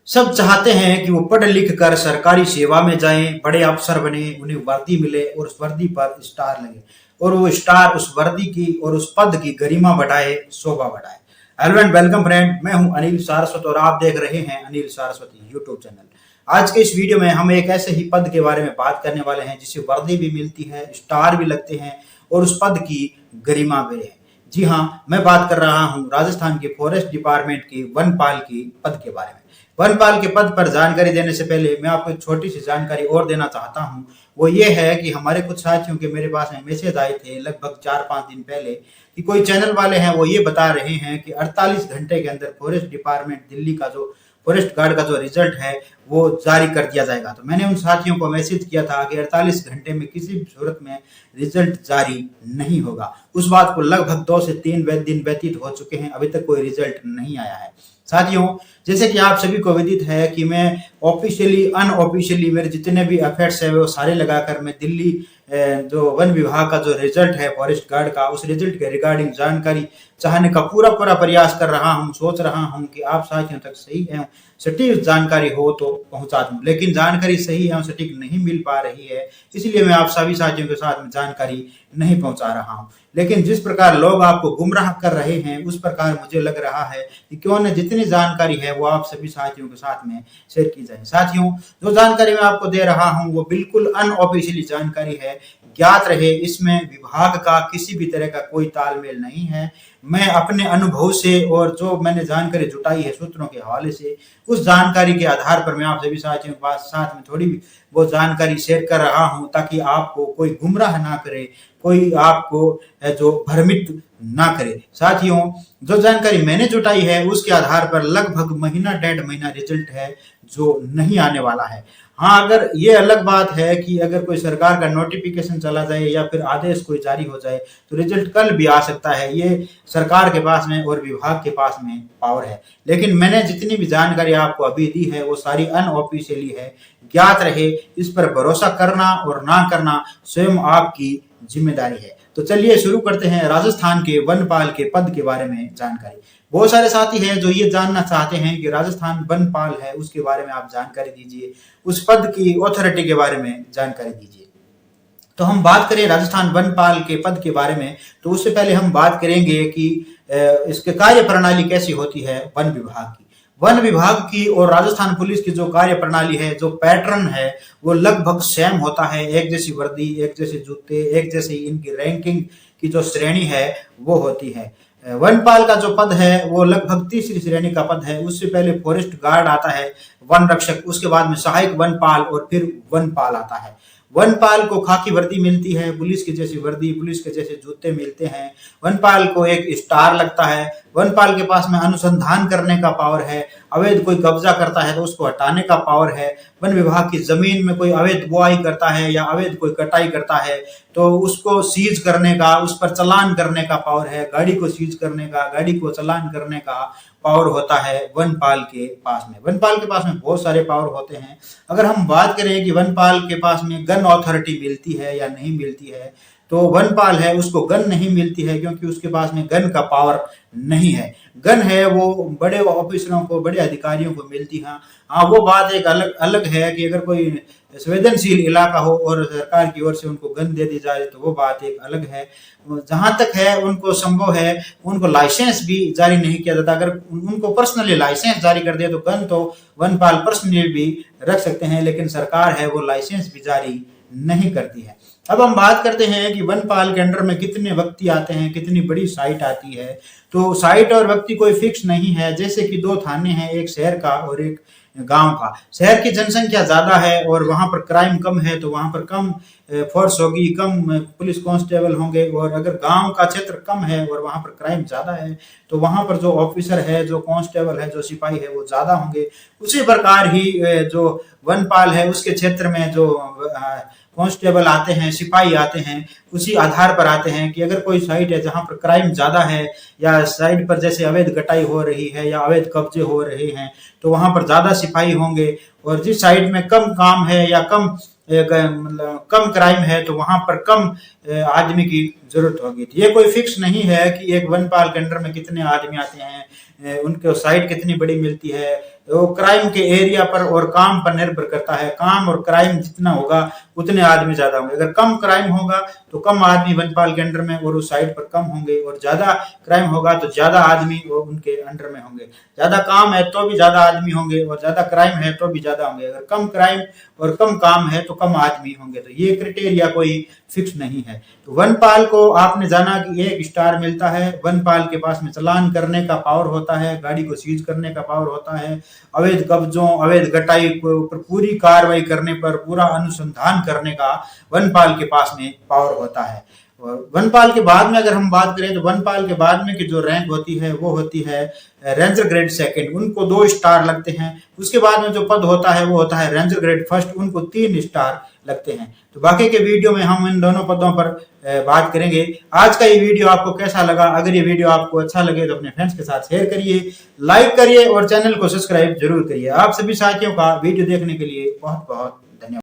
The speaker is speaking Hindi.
सब चाहते हैं कि वो पढ़ लिख कर सरकारी सेवा में जाएं, बड़े अफसर बने, उन्हें वर्दी मिले और उस वर्दी पर स्टार लगे और वो स्टार उस वर्दी की और उस पद की गरिमा बढ़ाए, शोभा बढ़ाए। हेलो एंड वेलकम फ्रेंड, मैं हूं अनिल सारस्वत और आप देख रहे हैं अनिल सारस्वत यूट्यूब चैनल। आज के इस वीडियो में हम एक ऐसे ही पद के बारे में बात करने वाले हैं जिसे वर्दी भी मिलती है, स्टार भी लगते हैं और उस पद की गरिमा भी है। जी हाँ, मैं बात कर रहा हूँ राजस्थान के फॉरेस्ट डिपार्टमेंट के वनपाल की पद के बारे में। वनपाल के पद पर जानकारी देने से पहले मैं आपको एक छोटी सी जानकारी और देना चाहता हूँ। वो ये है कि हमारे कुछ साथियों के मेरे पास में मैसेज आए थे लगभग 4-5 दिन पहले कि कोई चैनल वाले हैं वो ये बता रहे हैं कि 48 घंटे के अंदर फॉरेस्ट डिपार्टमेंट दिल्ली का जो फॉरेस्ट गार्ड का जो रिजल्ट है वो जारी कर दिया जाएगा। तो मैंने उन साथियों को मैसेज किया था कि 48 घंटे में किसी भी सूरत में रिजल्ट जारी नहीं होगा। उस बात को लगभग 2 से 3 दिन व्यतीत हो चुके हैं, अभी तक कोई रिजल्ट नहीं आया है। साथियों, जैसे कि आप सभी को विदित है कि मैं ऑफिशियली अनऑफिशियली मेरे जितने भी एफर्ट्स है वो सारे लगाकर मैं दिल्ली जो वन विभाग का जो रिजल्ट है फॉरेस्ट गार्ड का, उस रिजल्ट के रिगार्डिंग जानकारी चाहने का पूरा प्रयास कर रहा हूं। सोच रहा हूं कि आप साथियों तक सही एवं सटीक जानकारी हो तो पहुंचा दूं, लेकिन जानकारी सही एवं सटीक नहीं मिल पा रही है, इसलिए मैं आप सभी साथियों के साथ में जानकारी नहीं पहुंचा रहा हूं। लेकिन जिस प्रकार लोग आपको गुमराह कर रहे हैं उस प्रकार मुझे लग रहा है कि क्यों न जितनी जानकारी है वो आप सभी साथियों के साथ में शेयर की जाए। साथियों, जो जानकारी मैं आपको दे रहा हूं वो बिल्कुल अनऑफिशियली जानकारी है, ज्ञात रहे इसमें विभाग का किसी भी तरह का कोई तालमेल नहीं है। मैं अपने अनुभव से और जो मैंने जानकारी जुटाई है सूत्रों के हवाले से, उस जानकारी के आधार पर मैं आप सभी साथियों के पास साथ में थोड़ी भी वो जानकारी शेयर कर रहा हूं ताकि आपको कोई गुमराह ना करे, कोई आपको जो भ्रमित ना करे। साथियों, जो जानकारी मैंने जुटाई है उसके आधार पर लगभग महीना 1.5 महीना रिजल्ट है जो नहीं आने वाला है। हाँ, अगर ये अलग बात है कि अगर कोई सरकार का नोटिफिकेशन चला जाए या फिर आदेश कोई जारी हो जाए तो रिजल्ट कल भी आ सकता है। ये सरकार के पास में और विभाग के पास में पावर है, लेकिन मैंने जितनी भी जानकारी आपको अभी दी है वो सारी अनऑफिशियली है। ज्ञात रहे, इस पर भरोसा करना और ना करना स्वयं आपकी जिम्मेदारी है। तो चलिए शुरू करते हैं राजस्थान के वनपाल के पद के बारे में जानकारी। बहुत सारे साथी हैं जो ये जानना चाहते हैं कि राजस्थान वनपाल है उसके बारे में आप जानकारी दीजिए, उस पद की ऑथोरिटी के बारे में जानकारी दीजिए। तो हम बात करें राजस्थान वनपाल के पद के बारे में तो उससे पहले हम बात करेंगे कि इसके कार्य प्रणाली कैसी होती है वन विभाग की। वन विभाग की और राजस्थान पुलिस की जो कार्य प्रणाली है, जो पैटर्न है वो लगभग सेम होता है। एक जैसी वर्दी, एक जैसे जूते, एक जैसी इनकी रैंकिंग की जो श्रेणी है वो होती है। वनपाल का जो पद है वो लगभग 3री श्रेणी का पद है। उससे पहले फॉरेस्ट गार्ड आता है, वन रक्षक, उसके बाद में सहायक वनपाल और फिर वनपाल आता है। वनपाल को खाकी वर्दी मिलती है, पुलिस की जैसी वर्दी, पुलिस के जैसे जूते मिलते हैं। वनपाल को एक स्टार लगता है। वनपाल के पास में अनुसंधान करने का पावर है। अवैध कोई कब्जा करता है तो उसको हटाने का पावर है। वन विभाग की जमीन में कोई अवैध बुआई करता है या अवैध कोई कटाई करता है तो उसको सीज करने का, उस पर चालान करने का पावर है। गाड़ी को सीज करने का, गाड़ी को चालान करने का पावर होता है वनपाल के पास में। वनपाल के पास में बहुत सारे पावर होते हैं। अगर हम बात करें कि वनपाल के पास में गन अथॉरिटी मिलती है या नहीं मिलती है तो वनपाल है उसको गन नहीं मिलती है क्योंकि उसके पास में गन का पावर नहीं है। गन है वो बड़े ऑफिसरों को, बड़े अधिकारियों को मिलती है। हाँ, वो बात एक अलग है कि अगर कोई संवेदनशील इलाका हो और सरकार की ओर से उनको गन दे दी जाए तो वो बात एक अलग है। जहां तक है उनको संभव है उनको लाइसेंस भी जारी नहीं किया जाता। अगर उनको पर्सनली लाइसेंस जारी कर दे तो गन तो वनपाल पर्सनली भी रख सकते हैं, लेकिन सरकार है वो लाइसेंस भी जारी नहीं करती है। अब हम बात करते हैं कि वनपाल के अंडर में कितने व्यक्ति आते हैं, कितनी बड़ी साइट आती है। तो साइट और व्यक्ति कोई फिक्स नहीं है। जैसे कि 2 थाने हैं, एक शहर का और एक गांव का। शहर की जनसंख्या ज्यादा है और वहां पर क्राइम कम है तो वहां पर कम फोर्स होगी, कम पुलिस कांस्टेबल होंगे। और अगर गांव का क्षेत्र कम है और वहां पर क्राइम ज्यादा है तो वहां पर जो ऑफिसर है, जो कांस्टेबल है, जो सिपाही है वो ज्यादा होंगे। उसी प्रकार ही जो वनपाल है उसके क्षेत्र में जो कांस्टेबल आते हैं, सिपाही आते हैं, उसी आधार पर आते हैं कि अगर कोई साइट है जहां पर क्राइम ज्यादा है या साइट पर जैसे अवैध कटाई हो रही है या अवैध कब्जे हो रहे हैं तो वहां पर ज्यादा सिपाही होंगे। और जिस साइट में कम काम है या कम क्राइम है तो वहां पर कम आदमी की जरूरत होगी। ये कोई फिक्स नहीं है कि एक वनपाल के अंडर में कितने आदमी आते हैं, उनको साइट कितनी बड़ी मिलती है वो क्राइम के एरिया पर और काम पर निर्भर करता है। काम और क्राइम जितना होगा उतने आदमी ज्यादा होंगे। अगर कम क्राइम होगा तो कम आदमी वनपाल के अंडर में और उस साइड पर कम होंगे, और ज्यादा क्राइम होगा तो ज्यादा आदमी वो उनके अंडर में होंगे। ज्यादा काम है तो भी ज्यादा आदमी होंगे, और ज्यादा क्राइम है तो भी ज्यादा होंगे। अगर कम क्राइम और कम काम है तो कम आदमी होंगे। तो ये क्राइटेरिया कोई फिक्स नहीं है। तो वनपाल को आपने जाना कि 1 स्टार मिलता है। वनपाल के पास में चालान करने का पावर होता है, गाड़ी को सीज करने का पावर होता है, अवैध कब्जों, अवैध घटाई पर पूरी कार्रवाई करने पर पूरा अनुसंधान करने का वनपाल के पास में पावर होता है। और वनपाल के बाद में अगर हम बात करें तो वनपाल के बाद में की जो रैंक होती है वो होती है रेंजर ग्रेड सेकंड, उनको 2 स्टार लगते हैं। उसके बाद में जो पद होता है वो होता है रेंजर ग्रेड फर्स्ट, उनको 3 स्टार लगते हैं। तो बाकी के वीडियो में हम इन दोनों पदों पर बात करेंगे। आज का ये वीडियो आपको कैसा लगा? अगर ये वीडियो आपको अच्छा लगे तो अपने फ्रेंड्स के साथ शेयर करिए, लाइक करिए और चैनल को सब्सक्राइब जरूर करिए। आप सभी साथियों का वीडियो देखने के लिए बहुत बहुत धन्यवाद।